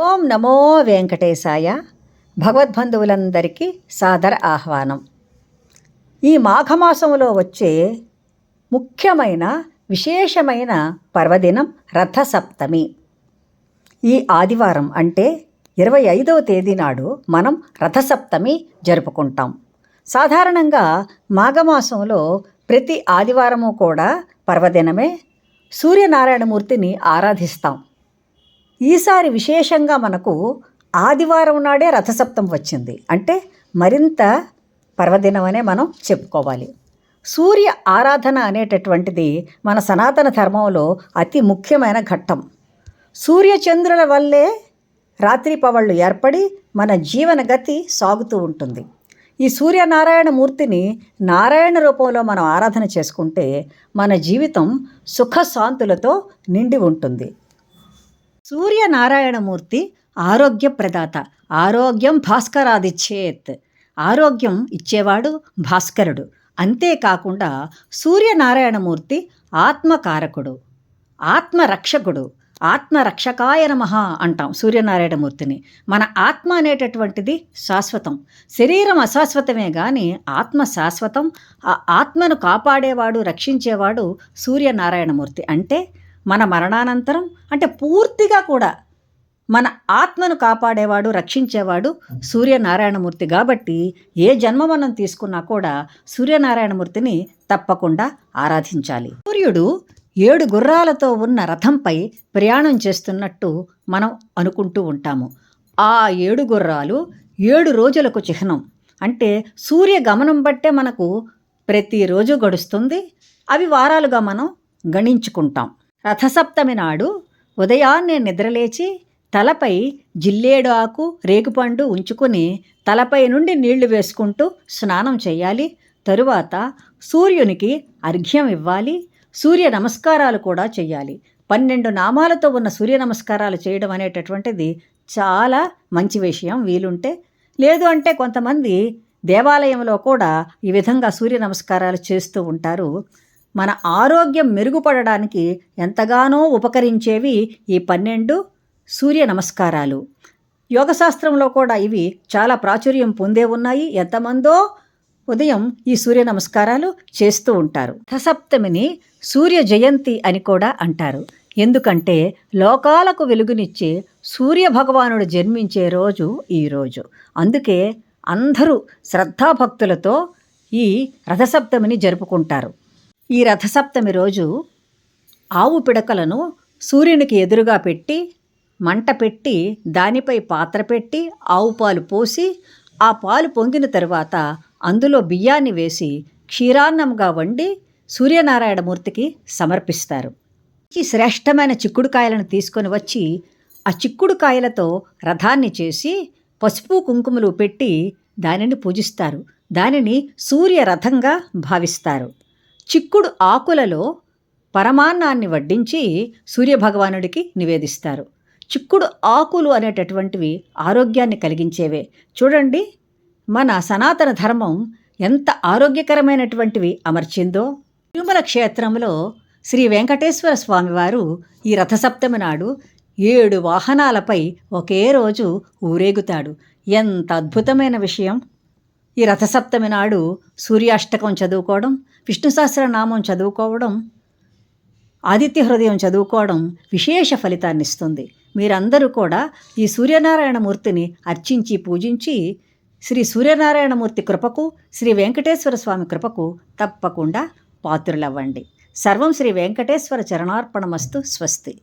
ఓం నమో వెంకటేశాయ. భగవద్బంధువులందరికీ సాదర ఆహ్వానం. ఈ మాఘమాసంలో వచ్చే ముఖ్యమైన విశేషమైన పర్వదినం రథసప్తమి. ఈ ఆదివారం అంటే 25వ తేదీ నాడు మనం రథసప్తమి జరుపుకుంటాం. సాధారణంగా మాఘమాసంలో ప్రతి ఆదివారము కూడా పర్వదినమే. సూర్యనారాయణమూర్తిని ఆరాధిస్తాం. ఈసారి విశేషంగా మనకు ఆదివారం నాడే రథసప్తమి వచ్చింది అంటే మరింత పర్వదినమనే మనం చెప్పుకోవాలి. సూర్య ఆరాధన అనేటటువంటిది మన సనాతన ధర్మంలో అతి ముఖ్యమైన ఘట్టం. సూర్యచంద్రుల వల్లే రాత్రి పవళ్ళు ఏర్పడి మన జీవన గతి సాగుతూ ఉంటుంది. ఈ సూర్యనారాయణమూర్తిని నారాయణ రూపంలో మనం ఆరాధన చేసుకుంటే మన జీవితం సుఖశాంతులతో నిండి ఉంటుంది. సూర్యనారాయణమూర్తి ఆరోగ్య ప్రదాత. ఆరోగ్యం భాస్కరాదిచ్చేత్. ఆరోగ్యం ఇచ్చేవాడు భాస్కరుడు. అంతేకాకుండా సూర్యనారాయణమూర్తి ఆత్మకారకుడు, ఆత్మరక్షకుడు. ఆత్మరక్షకాయ నమః అంటాం సూర్యనారాయణమూర్తిని. మన ఆత్మ అనేటటువంటిది శాశ్వతం. శరీరం అశాశ్వతమే కానీ ఆత్మ శాశ్వతం. ఆ ఆత్మను కాపాడేవాడు, రక్షించేవాడు సూర్యనారాయణమూర్తి. అంటే మన మరణానంతరం అంటే పూర్తిగా కూడా మన ఆత్మను కాపాడేవాడు, రక్షించేవాడు సూర్యనారాయణమూర్తి. కాబట్టి ఏ జన్మ మనం తీసుకున్నా కూడా సూర్యనారాయణమూర్తిని తప్పకుండా ఆరాధించాలి. సూర్యుడు 7 గుర్రాలతో ఉన్న రథంపై ప్రయాణం చేస్తున్నట్టు మనం అనుకుంటూ ఉంటాము. ఆ 7 గుర్రాలు 7 రోజులకు చిహ్నం. అంటే సూర్య గమనం బట్టే మనకు ప్రతిరోజు గడుస్తుంది. అవి వారాలుగా మనం గణించుకుంటాం. రథసప్తమి నాడు ఉదయాన్నే నిద్రలేచి తలపై జిల్లేడు ఆకు, రేగుపండు ఉంచుకొని తలపై నుండి నీళ్లు వేసుకుంటూ స్నానం చేయాలి. తరువాత సూర్యునికి అర్ఘ్యం ఇవ్వాలి. సూర్య నమస్కారాలు కూడా చేయాలి. 12 నామాలతో ఉన్న సూర్య నమస్కారాలు చేయడం అనేటటువంటిది చాలా మంచి విషయం. వీలుంటే లేదు అంటే కొంతమంది దేవాలయంలో కూడా ఈ విధంగా సూర్య నమస్కారాలు చేస్తూ ఉంటారు. మన ఆరోగ్యం మెరుగుపడడానికి ఎంతగానో ఉపకరించేవి ఈ 12 సూర్య నమస్కారాలు. యోగశాస్త్రంలో కూడా ఇవి చాలా ప్రాచుర్యం పొందే ఉన్నాయి. ఎంతమందో ఉదయం ఈ సూర్య నమస్కారాలు చేస్తూ ఉంటారు. రథసప్తమిని సూర్య జయంతి అని కూడా అంటారు. ఎందుకంటే లోకాలకు వెలుగునిచ్చే సూర్య భగవానుడు జన్మించే రోజు ఈరోజు. అందుకే అందరూ శ్రద్ధాభక్తులతో ఈ రథసప్తమిని జరుపుకుంటారు. ఈ రథసప్తమి రోజు ఆవు పిడకలను సూర్యునికి ఎదురుగా పెట్టి మంట పెట్టి దానిపై పాత్ర పెట్టి ఆవు పాలు పోసి ఆ పాలు పొంగిన తరువాత అందులో బియ్యాన్ని వేసి క్షీరాన్నంగా వండి సూర్యనారాయణమూర్తికి సమర్పిస్తారు. ఈ శ్రేష్టమైన చిక్కుడుకాయలను తీసుకొని వచ్చి ఆ చిక్కుడుకాయలతో రథాన్ని చేసి పసుపు కుంకుమలు పెట్టి దానిని పూజిస్తారు. దానిని సూర్య రథంగా భావిస్తారు. చిక్కుడు ఆకులలో పరమాన్నాన్ని వడ్డించి సూర్యభగవానుడికి నివేదిస్తారు. చిక్కుడు ఆకులు అనేటటువంటివి ఆరోగ్యాన్ని కలిగించేవే. చూడండి మన సనాతన ధర్మం ఎంత ఆరోగ్యకరమైనటువంటివి అమర్చిందో. తిరుమల క్షేత్రంలో శ్రీ వెంకటేశ్వర స్వామివారు ఈ రథసప్తమి నాడు 7 వాహనాలపై ఒకే రోజు ఊరేగుతాడు. ఎంత అద్భుతమైన విషయం! ఈ రథసప్తమి నాడు సూర్యాష్టకం చదువుకోవడం, విష్ణు సహస్రనామం చదువుకోవడం, ఆదిత్య హృదయం చదువుకోవడం విశేష ఫలితాన్ని ఇస్తుంది. మీరందరూ కూడా ఈ సూర్యనారాయణమూర్తిని అర్చించి పూజించి శ్రీ సూర్యనారాయణమూర్తి కృపకు, శ్రీ వెంకటేశ్వర స్వామి కృపకు తప్పకుండా పాత్రులవ్వండి. సర్వం శ్రీ వెంకటేశ్వర చరణార్పణమస్తు. స్వస్తి.